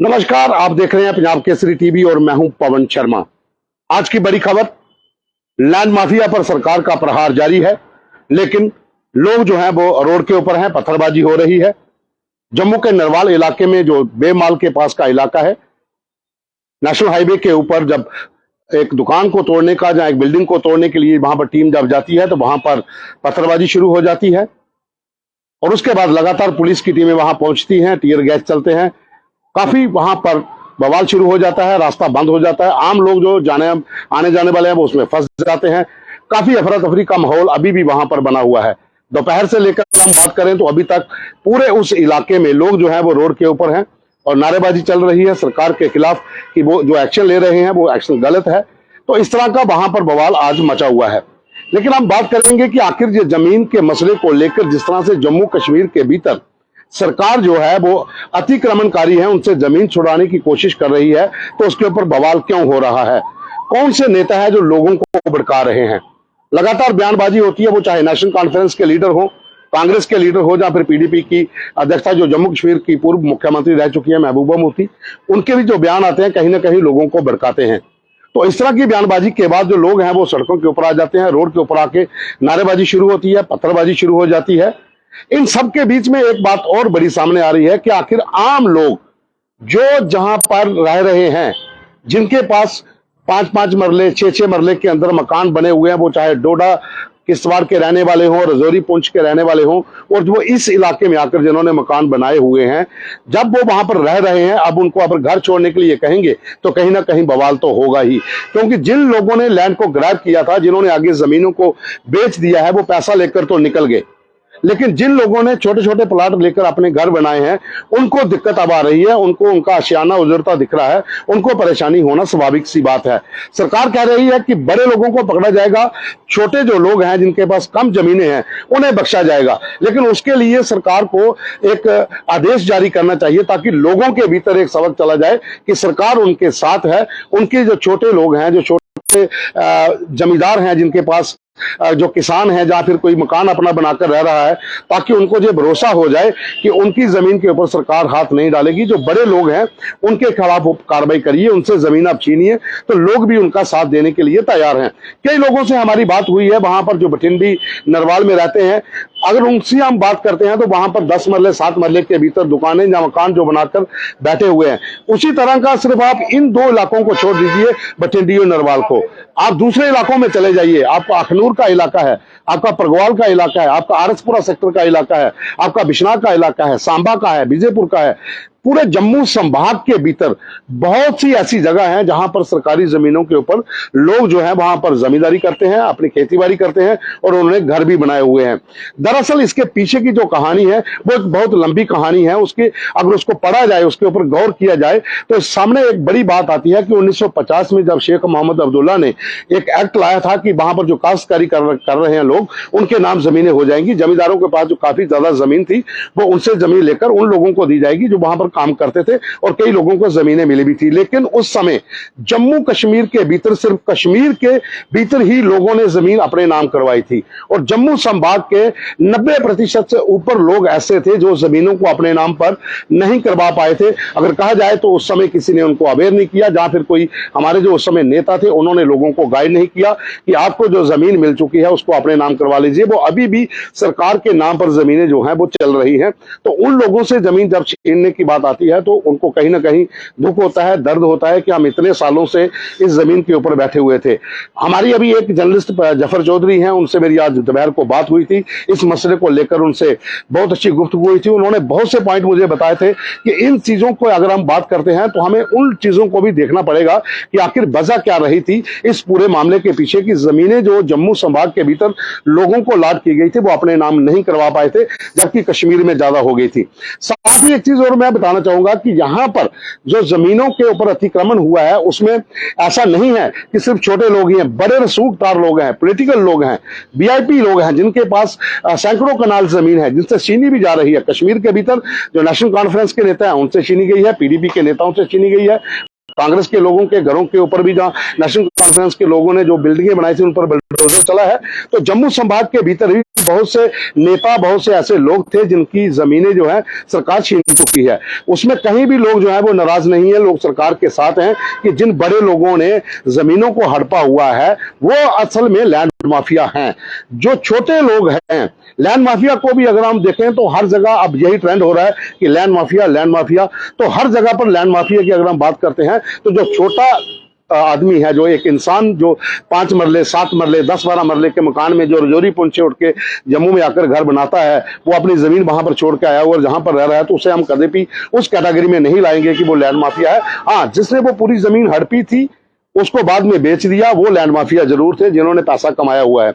नमस्कार, आप देख रहे हैं पंजाब केसरी टीवी और मैं हूं पवन शर्मा। आज की बड़ी खबर, लैंड माफिया पर सरकार का प्रहार जारी है, लेकिन लोग जो हैं वो रोड के ऊपर हैं, पत्थरबाजी हो रही है। जम्मू के नरवाल इलाके में जो बेमाल के पास का इलाका है, नेशनल हाईवे के ऊपर जब एक दुकान को तोड़ने का या एक बिल्डिंग को तोड़ने के लिए वहां पर टीम जब जाती है तो वहां पर पत्थरबाजी शुरू हो जाती है और उसके बाद लगातार पुलिस की टीमें वहां पहुंचती हैं, टीयर गैस चलते हैं, काफी वहां पर बवाल शुरू हो जाता है, रास्ता बंद हो जाता है। आम लोग जो आने जाने वाले हैं वो उसमें फंस जाते हैं। काफी अफरा तफरी का माहौल अभी भी वहां पर बना हुआ है। दोपहर से लेकर हम बात करें तो अभी तक पूरे उस इलाके में लोग जो है वो रोड के ऊपर हैं और नारेबाजी चल रही है सरकार के खिलाफ कि वो जो एक्शन ले रहे हैं वो एक्शन गलत है। तो इस तरह का वहां पर बवाल आज मचा हुआ है। लेकिन हम बात करेंगे कि आखिर ये जमीन के मसले को लेकर जिस तरह से जम्मू कश्मीर के भीतर सरकार जो है वो अतिक्रमणकारी है, उनसे जमीन छुड़ाने की कोशिश कर रही है, तो उसके ऊपर बवाल क्यों हो रहा है? कौन से नेता है जो लोगों को भड़का रहे हैं? लगातार बयानबाजी होती है, वो चाहे नेशनल कॉन्फ्रेंस के लीडर हो, कांग्रेस के लीडर हो, या फिर पीडीपी की अध्यक्षा जो जम्मू कश्मीर की पूर्व मुख्यमंत्री रह चुकी है महबूबा मुफ्ती, उनके भी जो बयान आते हैं कहीं ना कहीं लोगों को भड़काते हैं। तो इस तरह की बयानबाजी के बाद जो लोग हैं वो सड़कों के ऊपर आ जाते हैं, रोड के ऊपर आके नारेबाजी शुरू होती है, पत्थरबाजी शुरू हो जाती है। इन सब के बीच में एक बात और बड़ी सामने आ रही है कि आखिर आम लोग जो जहां पर रह रहे हैं, जिनके पास 5-5 मरले 6-6 मरले के अंदर मकान बने हुए हैं, वो चाहे डोडा किश्तवाड़ के रहने वाले हों, रजौरी पुंछ के रहने वाले हों, और जो इस इलाके में आकर जिन्होंने मकान बनाए हुए हैं, जब वो वहां पर रह रहे हैं, अब उनको अगर घर छोड़ने के लिए कहेंगे तो कहीं ना कहीं बवाल तो होगा ही। क्योंकि जिन लोगों ने लैंड को ग्रैब किया था, जिन्होंने आगे जमीनों को बेच दिया है, वो पैसा लेकर तो निकल गए, लेकिन जिन लोगों ने छोटे छोटे प्लाट लेकर अपने घर बनाए हैं, उनको दिक्कत अब आ रही है, उनको उनका आशियाना उजरता दिख रहा है, उनको परेशानी होना स्वाभाविक सी बात है। सरकार कह रही है कि बड़े लोगों को पकड़ा जाएगा, छोटे जो लोग हैं जिनके पास कम जमीनें हैं उन्हें बख्शा जाएगा, लेकिन उसके लिए सरकार को एक आदेश जारी करना चाहिए ताकि लोगों के भीतर एक सबक चला जाए कि सरकार उनके साथ है। उनके जो छोटे लोग हैं, जो छोटे जमींदार हैं, जिनके पास जो किसान है, जहां फिर कोई मकान अपना बनाकर रह रहा है, ताकि उनको ये भरोसा हो जाए कि उनकी जमीन के ऊपर सरकार हाथ नहीं डालेगी। जो बड़े लोग हैं उनके खिलाफ कार्रवाई करिए, उनसे जमीन आप छीनिए, तो लोग भी उनका साथ देने के लिए तैयार हैं। कई लोगों से हमारी बात हुई है वहां पर जो बठिंडी नरवाल में रहते हैं, अगर उनसे हम बात करते हैं तो वहां पर 10 मरले 7 मरले के भीतर दुकानें या मकान जो बनाकर बैठे हुए हैं। उसी तरह का सिर्फ आप इन 2 इलाकों को छोड़ दीजिए, बठिंडी और नरवाल को, आप दूसरे इलाकों में चले जाइए। आपका अखनूर का इलाका है, आपका परगवाल का इलाका है, आपका आरसपुरा सेक्टर का इलाका है, आपका बिश्नाह का इलाका है, सांबा का है, विजयपुर का है, पूरे जम्मू संभाग के भीतर बहुत सी ऐसी जगह हैं जहां पर सरकारी जमीनों के ऊपर लोग जो है वहां पर जमींदारी करते हैं, अपनी खेतीबाड़ी करते हैं और उन्होंने घर भी बनाए हुए हैं। दरअसल इसके पीछे की जो कहानी है वो एक बहुत लंबी कहानी है। उसके अगर उसको पढ़ा जाए, उसके ऊपर गौर किया जाए, तो सामने एक बड़ी बात आती है कि 1950 में जब शेख मोहम्मद अब्दुल्ला ने एक एक्ट लाया था कि वहां पर जो काश्तकारी कर रहे हैं लोग, उनके नाम जमीनें हो जाएंगी। जमींदारों के पास जो काफी ज्यादा जमीन थी वो उनसे जमीन लेकर उन लोगों को दी जाएगी जो वहां पर काम करते थे, और कई लोगों को जमीनें मिली भी थी। लेकिन उस समय जम्मू कश्मीर के भीतर, सिर्फ कश्मीर के भीतर ही लोगों ने जमीन अपने नाम करवाई थी, और जम्मू संभाग के 90% से ऊपर लोग ऐसे थे जो जमीनों को अपने नाम पर नहीं करवा पाए थे। अगर कहा जाए तो उस समय किसी ने उनको अवेयर नहीं किया, जहां फिर कोई हमारे जो उस समय नेता थे उन्होंने लोगों को गाइड नहीं किया कि आपको जो जमीन मिल चुकी है उसको अपने नाम करवा लीजिए। वो अभी भी सरकार के नाम पर जमीनें जो हैं वो चल रही हैं। तो उन लोगों से जमीन जब छीनने की बात आती है तो उनको कहीं ना कहीं दुख होता है, दर्द होता है कि हम इतने सालों से इस जमीन के ऊपर बैठे हुए थे। हमारी अभी एक जर्नलिस्ट जफर चौधरी हैं, उनसे मेरी आज दोपहर को बात हुई थी, इस मसले को लेकर उनसे बहुत अच्छी गुफ्तगू हुई थी। उन्होंने बहुत से पॉइंट मुझे बताए थे कि इन चीजों को अगर हम बात करते हैं तो हमें उन चीजों को भी देखना पड़ेगा कि आखिर वजह क्या रही थी इस पूरे मामले के पीछे, की जमीनें जो जम्मू संभाग के भीतर लोगों को लाट की गई थी वो अपने नाम नहीं करवा पाए थे, जबकि कश्मीर में ज्यादा हो गई थी। साथ ही एक चीज और मैं बताना चाहूंगा कि यहां पर जो जमीनों के ऊपर अतिक्रमण हुआ है उसमें ऐसा नहीं है कि सिर्फ छोटे लोग ही हैं, बड़े रसूखदार लोग हैं, पॉलिटिकल लोग हैं, वीआईपी लोग हैं, जिनके पास सैकड़ों कनाल जमीन है, जिनसे छीनी भी जा रही है। कश्मीर के भीतर जो नेशनल कॉन्फ्रेंस के नेता हैं उनसे छीनी गई है, पीडीपी के नेताओं से छीनी गई है, कांग्रेस के लोगों के घरों के ऊपर भी जहां नेशनल कॉन्फ्रेंस के लोगों ने जो बिल्डिंगें बनाई थी उन पर बुलडोजर चला है। तो जम्मू संभाग के भीतर भी बहुत से नेता, बहुत से ऐसे लोग थे जिनकी जमीनें जो है सरकार छीन चुकी है। उसमें कहीं भी लोग जो है वो नाराज नहीं है, लोग सरकार के साथ हैं कि जिन बड़े लोगों ने जमीनों को हड़पा हुआ है वो असल में लैंड माफिया हैं। जो छोटे लोग हैं, लैंड माफिया को भी अगर हम देखें तो हर जगह अब यही ट्रेंड हो रहा है कि लैंड माफिया, लैंड माफिया। तो हर जगह पर लैंड माफिया की अगर हम बात करते हैं तो जो छोटा आदमी है, जो एक इंसान जो 5 मरले, 7 मरले, 10-12 मरले के मकान में जो रजौरी पुंछे उठ के जम्मू में आकर घर बनाता है, वो अपनी जमीन वहां पर छोड़ के आया हुआ और जहां पर रह रहा है, तो उसे हम कभी भी उस कैटेगरी में नहीं लाएंगे कि वो लैंड माफिया है। हाँ, जिसने वो पूरी जमीन हड़पी थी उसको बाद में बेच दिया, वो लैंड माफिया जरूर थे जिन्होंने पैसा कमाया हुआ है।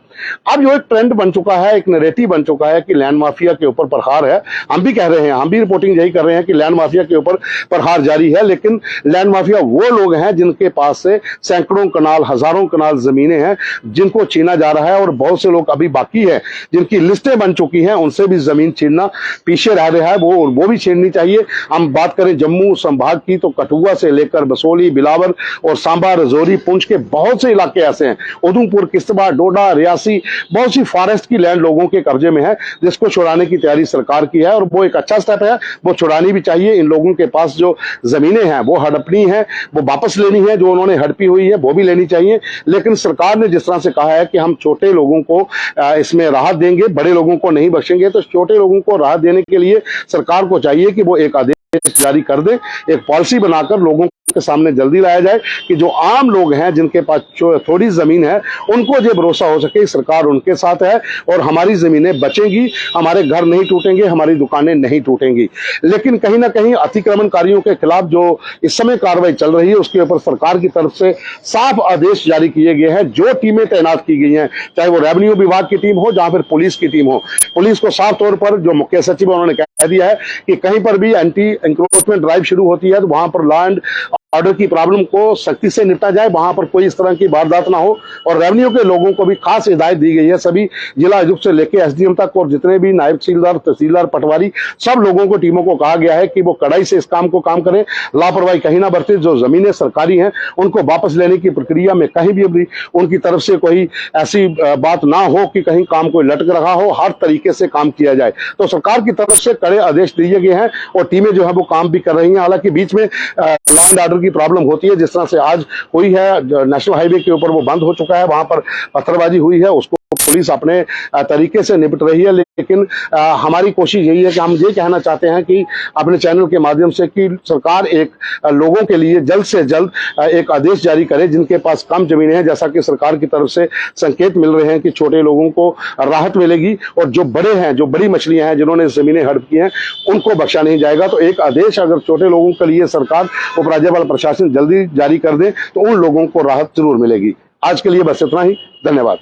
अब जो एक ट्रेंड बन चुका है, एक नैरेटिव बन चुका है कि लैंड माफिया के ऊपर प्रहार है। हम भी कह रहे हैं, हम भी रिपोर्टिंग यही कर रहे हैं कि लैंड माफिया के ऊपर प्रहार जारी है, लेकिन लैंड माफिया वो लोग हैं जिनके पास से सैकड़ों कनाल, हजारों कनाल जमीनें हैं जिनको छीना जा रहा है, और बहुत से लोग अभी बाकी है जिनकी लिस्टें बन चुकी हैं, उनसे भी जमीन छीनना पीछे रह रहा है, वो भी छीननी चाहिए। हम बात करें जम्मू संभाग की तो कठुआ से लेकर बसोली, बिलावर और सांबा, रजौरी, पुंछ के बहुत से इलाके ऐसे हैं, उधमपुर, किश्तवाड़, डोडा, रियासी, बहुत सी फॉरेस्ट की लैंड लोगों के कब्जे में है जिसको छुड़ाने की तैयारी सरकार की है, और वो एक अच्छा स्टेप है, वो छुड़ानी भी चाहिए। इन लोगों के पास जो जमीनें हैं वो हड़पनी है, वो वापस लेनी है, जो उन्होंने हड़पी हुई है वो भी लेनी चाहिए। लेकिन सरकार ने जिस तरह से कहा है कि हम छोटे लोगों को इसमें राहत देंगे, बड़े लोगों को नहीं बख्शेंगे, तो छोटे लोगों को राहत देने के लिए सरकार को चाहिए कि वो एक आदेश जारी कर दे, एक पॉलिसी बनाकर लोगों के सामने जल्दी लाया जाए कि जो आम लोग हैं जिनके पास थोड़ी जमीन है उनको ये भरोसा हो सके सरकार उनके साथ है और हमारी जमीनें बचेंगी, हमारे घर नहीं टूटेंगे, हमारी दुकानें नहीं टूटेंगी। लेकिन कहीं ना कहीं अतिक्रमणकारियों के खिलाफ जो इस समय कार्रवाई चल रही है उसके ऊपर सरकार की तरफ से साफ आदेश जारी किए गए हैं। जो टीमें तैनात की गई हैं, चाहे वो रेवेन्यू विभाग की टीम हो, जहां फिर पुलिस की टीम हो, पुलिस को साफ तौर पर जो मुख्य सचिव उन्होंने कह दिया है कि कहीं पर भी एंटी इंक्रोचमेंट ड्राइव शुरू होती है तो वहां पर लॉ एंड ऑर्डर की प्रॉब्लम को सख्ती से निपटा जाए, वहां पर कोई इस तरह की वारदात ना हो। और रेवेन्यू के लोगों को भी खास हिदायत दी गई है, सभी जिला आयुक्त से लेकर एसडीएम तक और जितने भी नायब तहसीलदार, तहसीलदार, पटवारी, सब लोगों को, टीमों को कहा गया है कि वो कड़ाई से इस काम को काम करें, लापरवाही कहीं ना बरते। जो जमीनें सरकारी हैं उनको वापस लेने की प्रक्रिया में कहीं भी उनकी तरफ से कोई ऐसी बात ना हो कि कहीं काम कोई लटक रहा हो, हर तरीके से काम किया जाए। तो सरकार की तरफ से कड़े आदेश दिए गए हैं और टीमें जो है वो काम भी कर रही हैं। हालांकि बीच में लॉ एंड ऑर्डर की प्रॉब्लम होती है, जिस तरह से आज हुई है, नेशनल हाईवे के ऊपर वो बंद हो चुका है, वहां पर पत्थरबाजी हुई है, उसको पुलिस अपने तरीके से निपट रही है। लेकिन हमारी कोशिश यही है कि हम ये कहना चाहते हैं कि अपने चैनल के माध्यम से कि सरकार एक लोगों के लिए जल्द से जल्द एक आदेश जारी करे जिनके पास कम जमीनें हैं, जैसा कि सरकार की तरफ से संकेत मिल रहे हैं कि छोटे लोगों को राहत मिलेगी और जो बड़े हैं, जो बड़ी मछलियां हैं जिन्होंने जमीनें हड़प की हैं उनको बख्शा नहीं जाएगा। तो एक आदेश अगर छोटे लोगों के लिए सरकार, उपराज्यपाल, प्रशासन जल्दी जारी कर दे तो उन लोगों को राहत जरूर मिलेगी। आज के लिए बस इतना ही, धन्यवाद।